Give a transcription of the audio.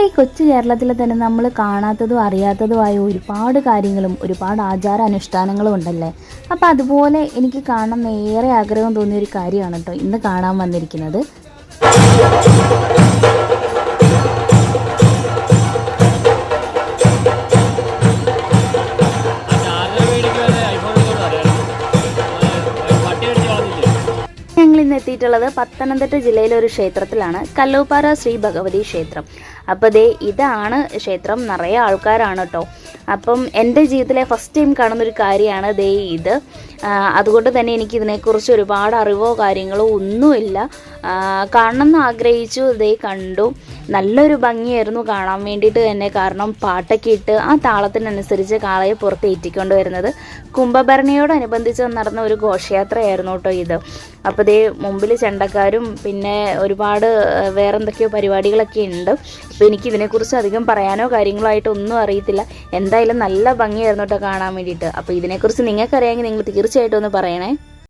ഈ കൊച്ചു കേരളത്തിൽ തന്നെ നമ്മൾ കാണാത്തതും അറിയാത്തതുമായ ഒരുപാട് കാര്യങ്ങളും ഒരുപാട് ആചാര അനുഷ്ഠാനങ്ങളും ഉണ്ടല്ലേ. അപ്പോൾ അതുപോലെ എനിക്ക് കാണാൻ ഏറെ ആഗ്രഹം തോന്നിയ ഒരു കാര്യമാണ് കേട്ടോ ഇന്ന് കാണാൻ വന്നിരിക്കുന്നത്. ഞങ്ങൾ ഇന്ന് എത്തിയിട്ടുള്ളത് പത്തനംതിട്ട ജില്ലയിലെ ഒരു ക്ഷേത്രത്തിലാണ്, കല്ലൂപ്പാറ ശ്രീ ഭഗവതി ക്ഷേത്രം. അപ്പോൾ ഇതാണ് ക്ഷേത്രം. നിറയെ ആൾക്കാരാണ് കേട്ടോ. അപ്പം എൻ്റെ ജീവിതത്തിലെ ഫസ്റ്റ് ടൈം കാണുന്നൊരു കാര്യമാണ് ഇത്. അതുകൊണ്ട് തന്നെ എനിക്കിതിനെക്കുറിച്ച് ഒരുപാട് അറിവോ കാര്യങ്ങളോ ഒന്നുമില്ല. കാണണമെന്ന് ആഗ്രഹിച്ചു, കണ്ടു. നല്ലൊരു ഭംഗിയായിരുന്നു കാണാൻ വേണ്ടിയിട്ട് തന്നെ. കാരണം പാട്ടൊക്കെ ഇട്ട് ആ താളത്തിനനുസരിച്ച് കാളയെ പുറത്ത് ഏറ്റിക്കൊണ്ട് വരുന്നത് കുംഭഭരണിയോടനുബന്ധിച്ച് നടന്ന ഒരു ഘോഷയാത്രയായിരുന്നു കേട്ടോ ഇത്. അപ്പോൾ മുമ്പിൽ ചെണ്ടക്കാരും പിന്നെ ഒരുപാട് വേറെന്തൊക്കെയോ പരിപാടികളൊക്കെ ഉണ്ട്. അപ്പോൾ എനിക്കിതിനെക്കുറിച്ച് അധികം പറയാനോ കാര്യങ്ങളോ ആയിട്ട് ഒന്നും അറിയത്തില്ല. എന്തായാലും നല്ല ഭംഗിയായിരുന്നു കേട്ടോ കാണാൻ വേണ്ടിയിട്ട്. അപ്പോൾ ഇതിനെക്കുറിച്ച് നിങ്ങൾക്കറിയാമെങ്കിൽ നിങ്ങൾ തീർച്ചയായിട്ടും ഒന്ന് പറയണേ.